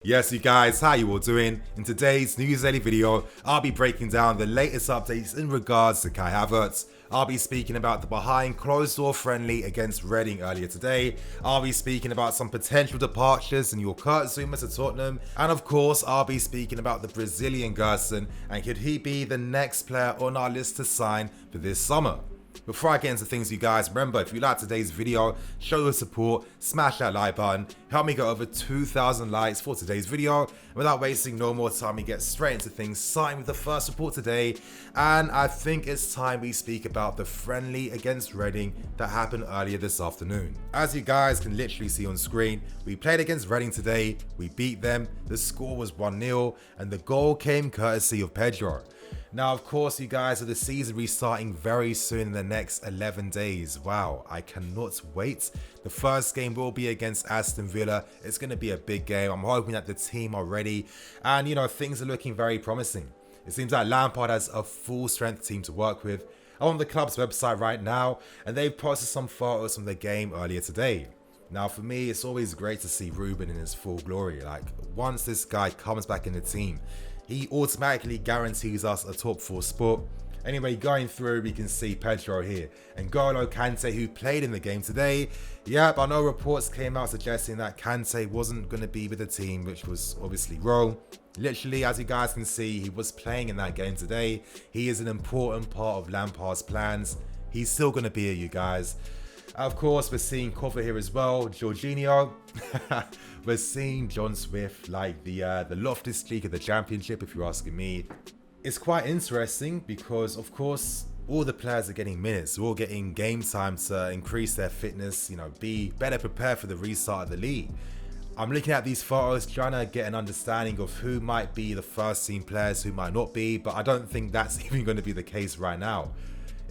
Yes, you guys, how you all doing? In today's News Daily video, I'll be breaking down the latest updates in regards to Kai Havertz. I'll be speaking about the behind closed door friendly against Reading earlier today. I'll be speaking about some potential departures in your zouma to Tottenham. And of course, I'll be speaking about the Brazilian GERSON and could he be the next player on our list to sign for this summer. Before I get into things, you guys, remember, if you like today's video, show your support, smash that like button, help me get over 2,000 likes for today's video. And without wasting no more time, we get straight into things, starting with the first report today. And I think it's time we speak about the friendly against Reading that happened earlier this afternoon. As you guys can literally see on screen, we played against Reading today, we beat them, the score was 1-0, and the goal came courtesy of Pedro. Now, of course, you guys, are the season restarting very soon in the next 11 days. Wow, I cannot wait. The first game will be against Aston Villa. It's going to be a big game. I'm hoping that the team are ready. And, you know, things are looking very promising. It seems like Lampard has a full-strength team to work with. I'm on the club's website right now, and they've posted some photos from the game earlier today. Now, for me, it's always great to see Ruben in his full glory. Like, once this guy comes back in the team, he automatically guarantees us a top 4 spot. Anyway, going through, we can see Pedro here and N'Golo Kante, who played in the game today. Yep, I know reports came out suggesting that Kante wasn't going to be with the team, which was obviously wrong. Literally, as you guys can see, he was playing in that game today. He is an important part of Lampard's plans. He's still going to be here, you guys. Of course, we're seeing cover here as well, Jorginho. We're seeing John Swift, like the Loftus Cheek of the Championship, if you're asking me. It's quite interesting because, of course, all the players are getting minutes. They're all getting game time to increase their fitness, you know, be better prepared for the restart of the league. I'm looking at these photos, trying to get an understanding of who might be the first team players, who might not be, but I don't think that's even going to be the case right now.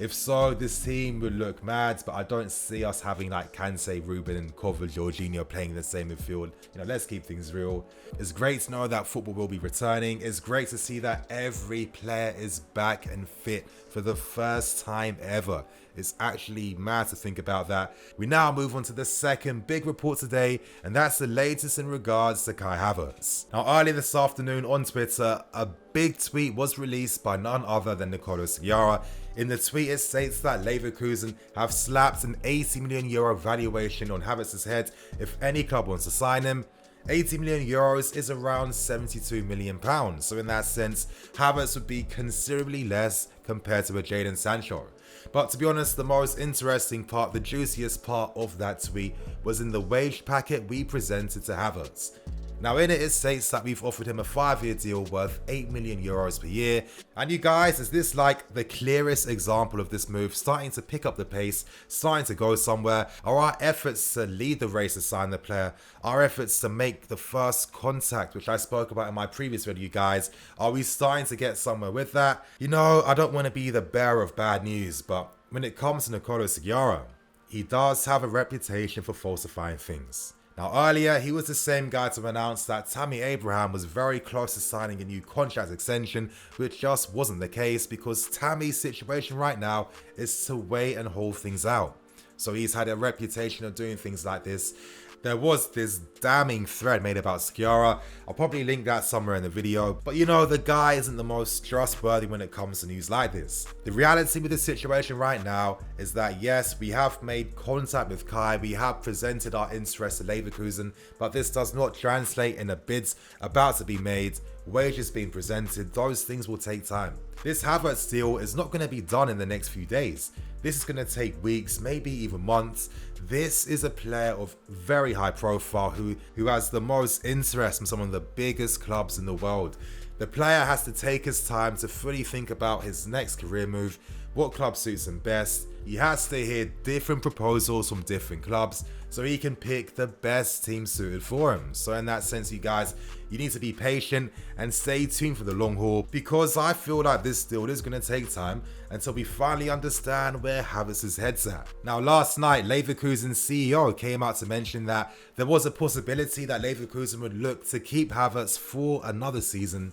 If so, this team would look mad, but I don't see us having like Kante, Ruben, and Cover, Jorginho playing in the same midfield. You know, let's keep things real. It's great to know that football will be returning. It's great to see that every player is back and fit for the first time ever. It's actually mad to think about that. We now move on to the second big report today, and that's the latest in regards to Kai Havertz. Now, earlier this afternoon on Twitter, a big tweet was released by none other than Nicolas Giara. In the tweet, it states that Leverkusen have slapped an €80 million valuation on Havertz's head if any club wants to sign him. €80 million is around £72 million. So in that sense, Havertz would be considerably less compared to a Jadon Sancho. But to be honest, the most interesting part, the juiciest part of that tweet was in the wage packet we presented to Havertz. Now in it, it states that we've offered him a 5-year deal worth €8 million per year. And you guys, is this like the clearest example of this move starting to pick up the pace, starting to go somewhere? Are our efforts to lead the race to sign the player, our efforts to make the first contact, which I spoke about in my previous video, you guys, are we starting to get somewhere with that? You know, I don't want to be the bearer of bad news, but when it comes to Nicolas Giara, he does have a reputation for falsifying things. Now earlier, he was the same guy to announce that Tammy Abraham was very close to signing a new contract extension, which just wasn't the case because Tammy's situation right now is to wait and hold things out. So he's had a reputation of doing things like this. There was this damning thread made about Sciarra. I'll probably link that somewhere in the video. But you know, the guy isn't the most trustworthy when it comes to news like this. The reality with the situation right now is that yes, we have made contact with Kai, we have presented our interest to Leverkusen, but this does not translate in a bids about to be made, wages being presented. Those things will take time. This Havertz deal is not going to be done in the next few days. This is going to take weeks, maybe even months. This is a player of very high profile who has the most interest from some of the biggest clubs in the world. The player has to take his time to fully think about his next career move, what club suits him best. He has to hear different proposals from different clubs so he can pick the best team suited for him. So in that sense, you guys, you need to be patient and stay tuned for the long haul, because I feel like this deal is going to take time until we finally understand where Havertz's head's at. Now last night, Leverkusen's CEO came out to mention that there was a possibility that Leverkusen would look to keep Havertz for another season.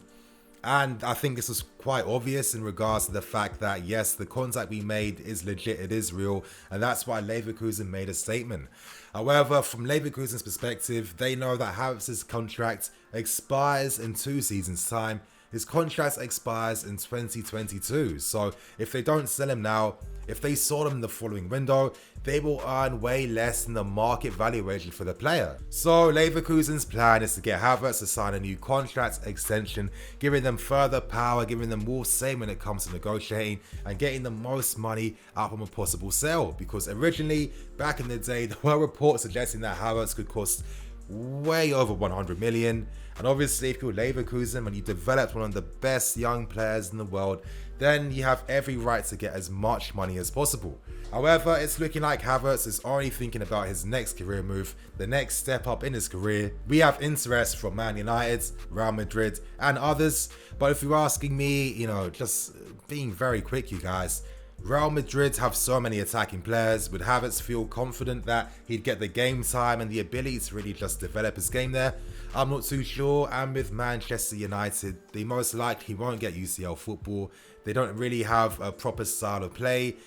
And I think this was quite obvious in regards to the fact that, yes, the contact we made is legit, it is real, and that's why Leverkusen made a statement. However, from Leverkusen's perspective, they know that Havertz's contract expires in 2 seasons' time. His contract expires in 2022, so if they don't sell him now, if they sold him in the following window, they will earn way less than the market valuation for the player. So Leverkusen's plan is to get Havertz to sign a new contract extension, giving them further power, giving them more say when it comes to negotiating and getting the most money out from a possible sale. Because originally, back in the day, there were reports suggesting that Havertz could cost way over 100 million. And obviously, if you're Leverkusen and you developed one of the best young players in the world, then you have every right to get as much money as possible. However, it's looking like Havertz is already thinking about his next career move, the next step up in his career. We have interest from Man United, Real Madrid, and others. But if you're asking me, just being very quick, you guys, Real Madrid have so many attacking players. Would Havertz feel confident that he'd get the game time and the ability to really just develop his game there? I'm not too sure. And with Manchester United, they most likely won't get UCL football. They don't really have a proper style of play.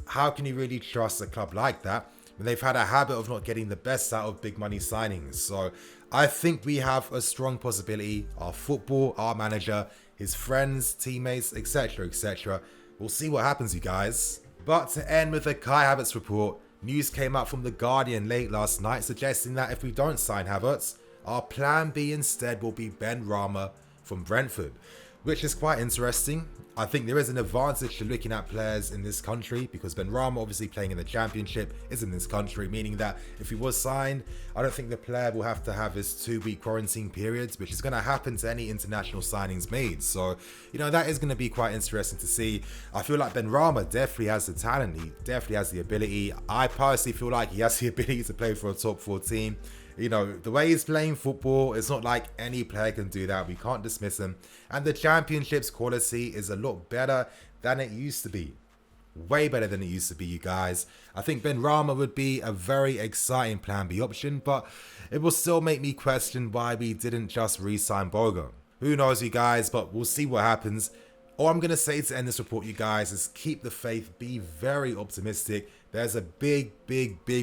How can you really trust a club like that when they've had a habit of not getting the best out of big money signings? So I think we have a strong possibility. Our football, our manager, his friends, teammates, etc., etc. We'll see what happens, you guys. But to end with a Kai Havertz report, news came out from The Guardian late last night suggesting that if we don't sign Havertz, our plan B instead will be Ben Rama from Brentford, which is quite interesting. I think there is an advantage to looking at players in this country because Ben Rama, obviously playing in the Championship, is in this country, meaning that if he was signed, I don't think the player will have to have his 2-week quarantine periods, which is going to happen to any international signings made. So, that is going to be quite interesting to see. I feel like Ben Rama definitely has the talent. He definitely has the ability. I personally feel like he has the ability to play for a top 4 team. The way he's playing football, it's not like any player can do that. We can't dismiss him. And the Championship's quality is a lot better than it used to be. Way better than it used to be, you guys. I think Ben Rama would be a very exciting plan B option, but it will still make me question why we didn't just re-sign Boga. Who knows, you guys, but we'll see what happens. All I'm going to say to end this report, you guys, is keep the faith, be very optimistic. There's a big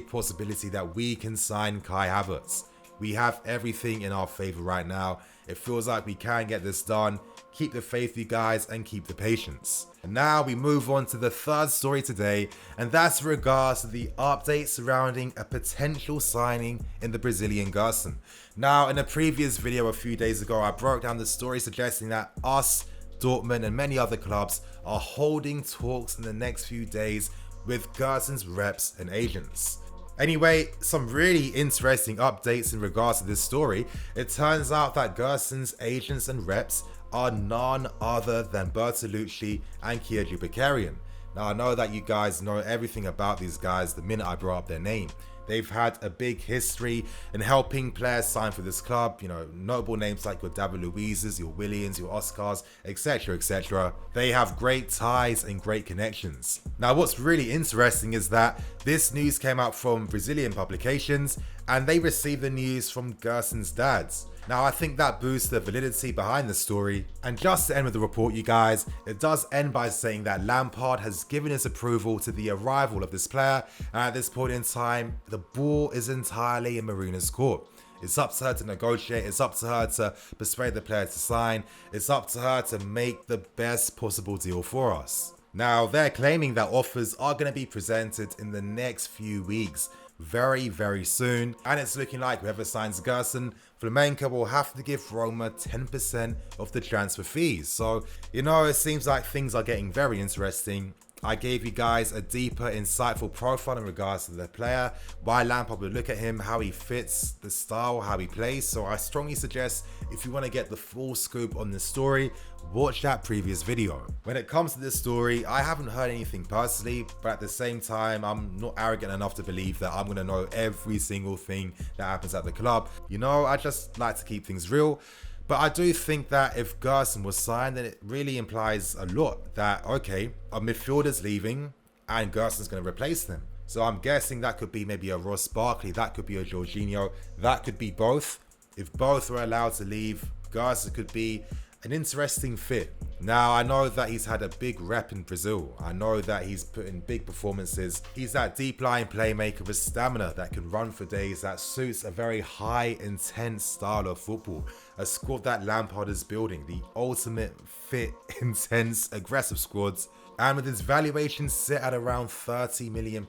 possibility that we can sign Kai Havertz. We have everything in our favor right now. It feels like we can get this done. Keep the faith, you guys, and keep the patience. And now we move on to the third story today, and that's in regards to the update surrounding a potential signing in the Brazilian GERSON. Now, in a previous video a few days ago, I broke down the story suggesting that us, Dortmund, and many other clubs are holding talks in the next few days with GERSON's reps and agents. Anyway, some really interesting updates in regards to this story. It turns out that GERSON's agents and reps are none other than Bertolucci and Kierji Bakarian. Now, I know that you guys know everything about these guys the minute I brought up their name. They've had a big history in helping players sign for this club. Notable names like your David Luiz's, your Williams, your Oscars, etc., etc. They have great ties and great connections. Now, what's really interesting is that this news came out from Brazilian publications and they received the news from GERSON's dads. Now, I think that boosts the validity behind the story. And just to end with the report, you guys, it does end by saying that Lampard has given his approval to the arrival of this player. And at this point in time, the ball is entirely in Marina's court. It's up to her to negotiate. It's up to her to persuade the player to sign. It's up to her to make the best possible deal for us. Now, they're claiming that offers are going to be presented in the next few weeks. Very soon, and it's looking like whoever signs GERSON, Flamengo will have to give Roma 10% of the transfer fees. So, it seems like things are getting very interesting. I gave you guys a deeper, insightful profile in regards to the player, why Lampard would look at him, how he fits, the style, how he plays. So I strongly suggest, if you want to get the full scoop on this story, watch that previous video. When it comes to this story, I haven't heard anything personally, but at the same time, I'm not arrogant enough to believe that I'm going to know every single thing that happens at the club. I just like to keep things real. But I do think that if GERSON was signed, then it really implies a lot that, okay, a midfielder's leaving and GERSON's going to replace them. So I'm guessing that could be maybe a Ross Barkley, that could be a Jorginho, that could be both. If both were allowed to leave, GERSON could be an interesting fit. Now, I know that he's had a big rep in Brazil. I know that he's put in big performances. He's that deep line playmaker with stamina that can run for days, that suits a very high, intense style of football. A squad that Lampard is building, the ultimate fit, intense, aggressive squads. And with his valuation set at around £30 million,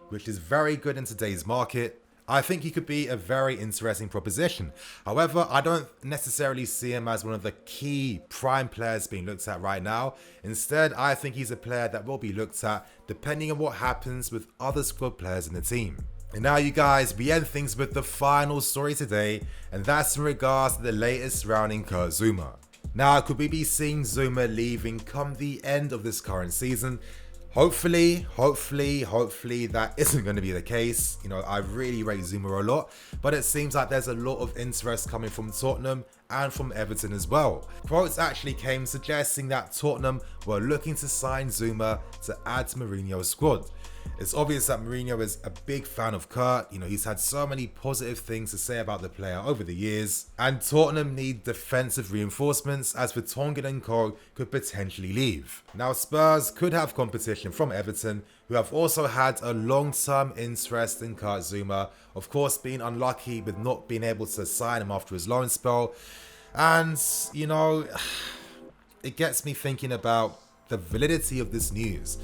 which is very good in today's market, I think he could be a very interesting proposition. However, I don't necessarily see him as one of the key prime players being looked at right now. Instead, I think he's a player that will be looked at depending on what happens with other squad players in the team. And now, you guys, we end things with the final story today, and that's in regards to the latest surrounding Kurt Zouma. Now, could we be seeing Zouma leaving come the end of this current season? Hopefully that isn't going to be the case. You know, I really rate Zouma a lot, but it seems like there's a lot of interest coming from Tottenham and from Everton as well. Quotes actually came suggesting that Tottenham were looking to sign Zouma to add to Mourinho's squad. It's obvious that Mourinho is a big fan of Kurt. You know, he's had so many positive things to say about the player over the years. And Tottenham need defensive reinforcements, as Vertonghen and Co could potentially leave. Now, Spurs could have competition from Everton, who have also had a long-term interest in Kurt Zouma. Of course, being unlucky with not being able to sign him after his loan spell. And, you know, it gets me thinking about the validity of this news.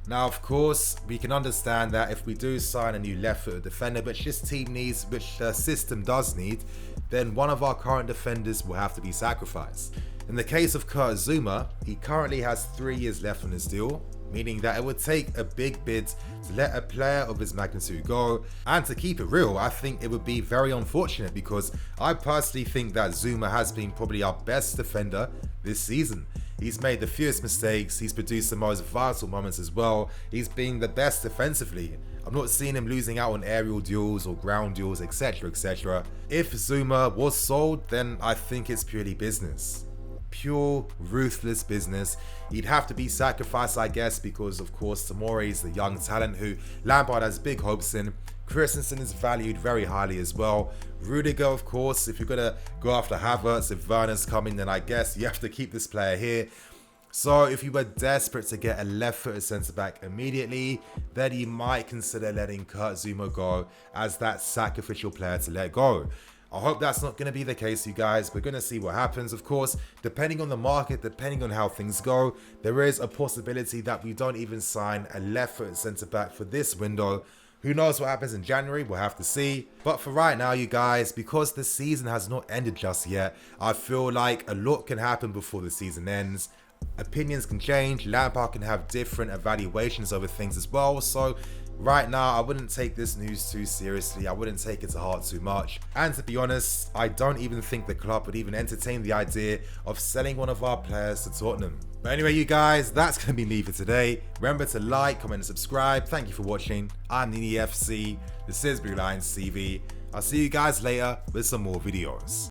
Now, of course, we can understand that if we do sign a new left-footed defender, which this team needs, which the system does need, then one of our current defenders will have to be sacrificed. In the case of Kurt Zouma, he currently has 3 years left on his deal, meaning that it would take a big bid to let a player of his magnitude go. And to keep it real, I think it would be very unfortunate, because I personally think that Zouma has been probably our best defender this season. He's made the fewest mistakes, he's produced the most vital moments as well, he's been the best defensively. I'm not seeing him losing out on aerial duels or ground duels, etc, etc. If Zouma was sold, then I think it's purely business. Pure, ruthless business. He'd have to be sacrificed, I guess, because of course Tomori is the young talent who Lampard has big hopes in. Christensen is valued very highly as well. Rudiger, of course, if you're going to go after Havertz, if Werner's coming, then I guess you have to keep this player here. So if you were desperate to get a left-footed centre-back immediately, then you might consider letting Kurt Zouma go as that sacrificial player to let go. I hope that's not going to be the case, you guys. We're going to see what happens. Of course, depending on the market, depending on how things go, there is a possibility that we don't even sign a left-footed centre-back for this window. Who knows what happens in January? We'll have to see. But for right now, you guys, because the season has not ended just yet, I feel like a lot can happen before the season ends. Opinions can change. Lampard can have different evaluations over things as well. So right now, I wouldn't take this news too seriously. I wouldn't take it to heart too much. And to be honest, I don't even think the club would even entertain the idea of selling one of our players to Tottenham. But anyway, you guys, that's going to be me for today. Remember to like, comment, and subscribe. Thank you for watching. I'm Nini FC. This is Blue Lions TV. I'll see you guys later with some more videos.